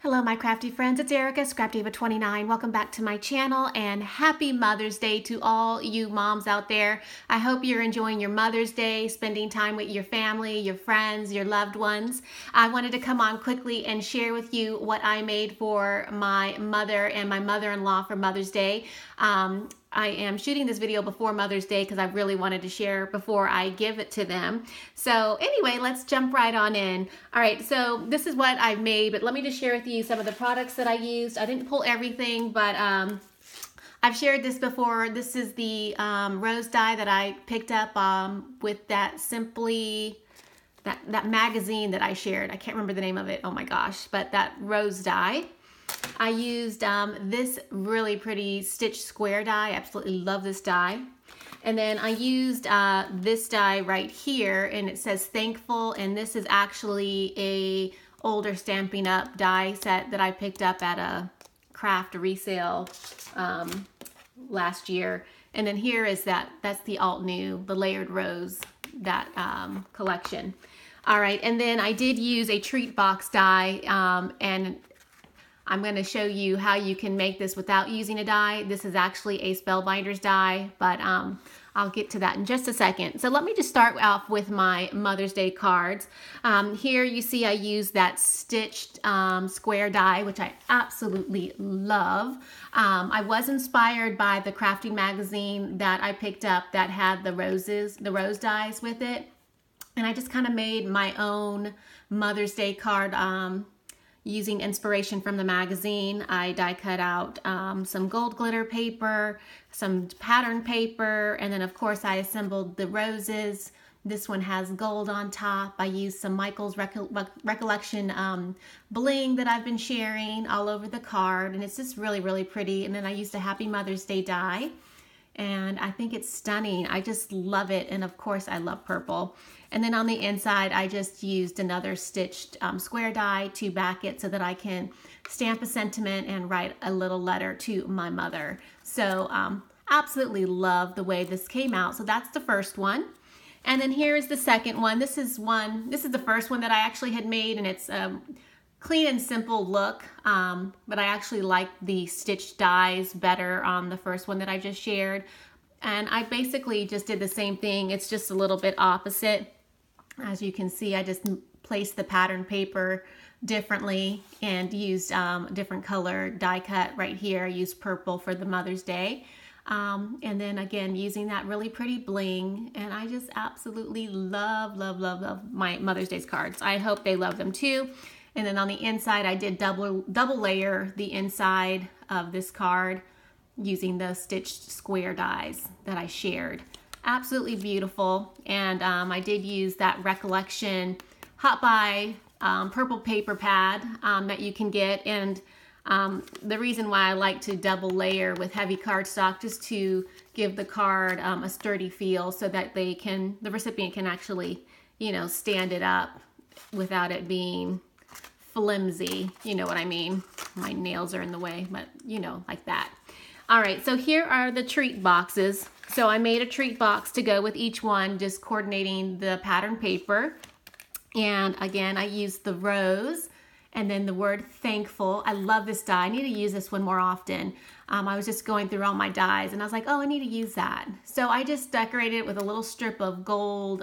Hello my crafty friends, it's Erica, Scrapdivatwentynine. Welcome back to my channel and happy Mother's Day to all you moms out there. I hope you're enjoying your Mother's Day, spending time with your family, your friends, your loved ones. I wanted to come on quickly and share with you what I made for my mother and my mother-in-law for Mother's Day. I am shooting this video before Mother's Day because I really wanted to share before I give it to them. So anyway, let's jump right on in. All right, so this is what I've made, but let me just share with you some of the products that I used. I didn't pull everything, but I've shared this before. This is the rose dye that I picked up with that that magazine that I shared. I can't remember the name of it, oh my gosh, but that rose dye. I used this really pretty stitch square die. I absolutely love this die. And then I used this die right here, and it says Thankful, and this is actually a older Stampin' Up die set that I picked up at a craft resale last year. And then here is that's the alt new, the layered rose, that collection. All right, and then I did use a treat box die, and I'm going to show you how you can make this without using a die. This is actually a Spellbinders die, but I'll get to that in just a second. So let me just start off with my Mother's Day cards. Here you see I used that stitched square die, which I absolutely love. I was inspired by the crafting magazine that I picked up that had the rose dies with it. And I just kind of made my own Mother's Day card using inspiration from the magazine. I die cut out some gold glitter paper, some pattern paper, and then of course I assembled the roses. This one has gold on top. I used some Michael's Recollection bling that I've been sharing all over the card, and it's just really, really pretty. And then I used a Happy Mother's Day die, and I think it's stunning. I just love it, and of course I love purple. And then on the inside, I just used another stitched square die to back it so that I can stamp a sentiment and write a little letter to my mother. So absolutely love the way this came out. So that's the first one. And then here is the second one. This is the first one that I actually had made, and it's clean and simple look, but I actually like the stitched dies better on the first one that I just shared. And I basically just did the same thing. It's just a little bit opposite. As you can see, I just placed the pattern paper differently and used different color die cut right here. I used purple for the Mother's Day. And then again, using that really pretty bling. And I just absolutely love, love, love, love my Mother's Day cards. I hope they love them too. And then on the inside, I did double layer the inside of this card using the stitched square dies that I shared. Absolutely beautiful. And I did use that Recollection Hot Buy purple paper pad that you can get. And the reason why I like to double layer with heavy cardstock, just to give the card a sturdy feel so that the recipient can actually, stand it up without it being flimsy. You know what I mean? My nails are in the way, but like that. All right, so here are the treat boxes. So I made a treat box to go with each one, just coordinating the pattern paper. And again, I used the rose and then the word Thankful. I love this die. I need to use this one more often. I was just going through all my dies and I was like, oh, I need to use that. So I just decorated it with a little strip of gold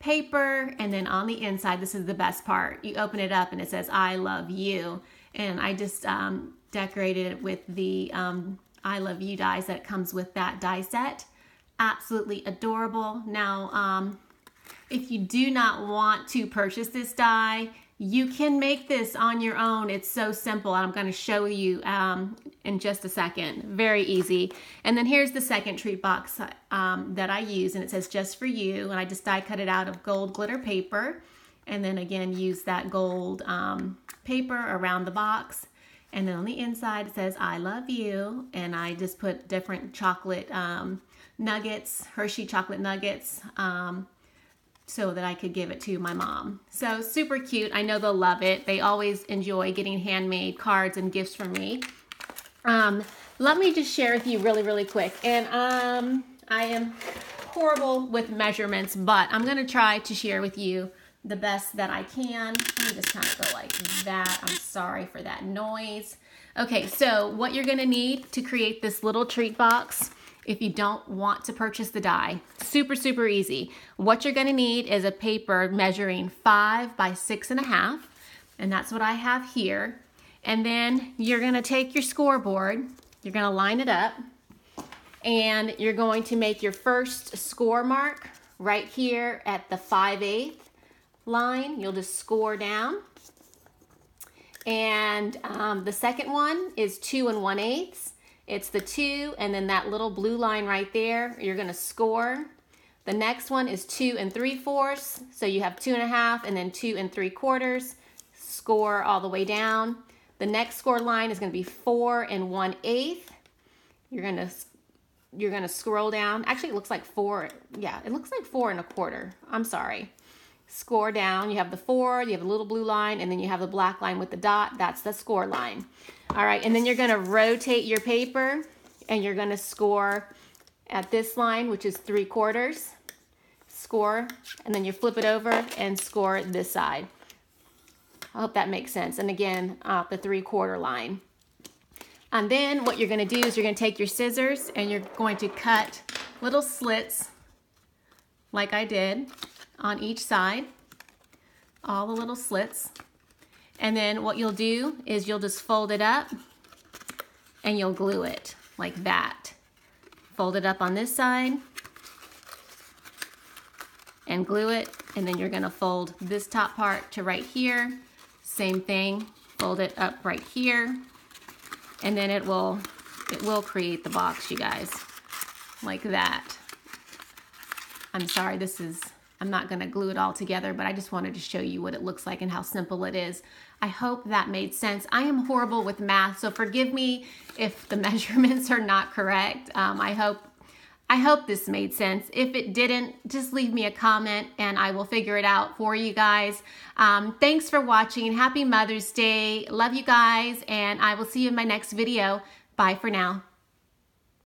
paper, and then on the inside, this is the best part. You open it up and it says, I love you. And I just decorated it with the I love you dies that comes with that die set. Absolutely adorable. Now, if you do not want to purchase this die, you can make this on your own. It's so simple. I'm going to show you in just a second. Very easy. And then here's the second treat box that I use, and it says Just For You. And I just die cut it out of gold glitter paper. And then again, use that gold paper around the box. And then on the inside, it says, I love you. And I just put different chocolate nuggets, Hershey chocolate nuggets, so that I could give it to my mom. So super cute. I know they'll love it. They always enjoy getting handmade cards and gifts from me. Let me just share with you really, really quick. And I am horrible with measurements, but I'm going to try to share with you the best that I can. Let me just kind of go like that. I'm sorry for that noise. Okay, so what you're gonna need to create this little treat box, if you don't want to purchase the die, super, super easy. What you're gonna need is a paper measuring 5 by 6.5, and that's what I have here. And then you're gonna take your scoreboard, you're gonna line it up, and you're going to make your first score mark right here at the 5/8 line. You'll just score down. And the second one is 2 1/8. It's the 2, and then that little blue line right there, you're gonna score. The next one is 2 3/4. So you have 2 1/2 and then 2 3/4. Score all the way down. The next score line is gonna be 4 1/8. You're gonna scroll down. Actually, it looks like 4. Yeah, it looks like 4 1/4. I'm sorry. Score down. You have the 4, you have the little blue line, and then you have the black line with the dot. That's the score line. All right, and then you're gonna rotate your paper, and you're gonna score at this line, which is 3/4. Score, and then you flip it over and score this side. I hope that makes sense. And again, the 3/4 line. And then what you're gonna do is you're gonna take your scissors and you're going to cut little slits like I did on each side, all the little slits. And then what you'll do is you'll just fold it up and you'll glue it like that. Fold it up on this side and glue it, and then you're gonna fold this top part to right here. Same thing, fold it up right here. And then it will create the box, you guys, like that. I'm sorry, I'm not gonna glue it all together, but I just wanted to show you what it looks like and how simple it is. I hope that made sense. I am horrible with math, so forgive me if the measurements are not correct. I hope this made sense. If it didn't, just leave me a comment and I will figure it out for you guys. Thanks for watching. Happy Mother's Day. Love you guys, and I will see you in my next video. Bye for now.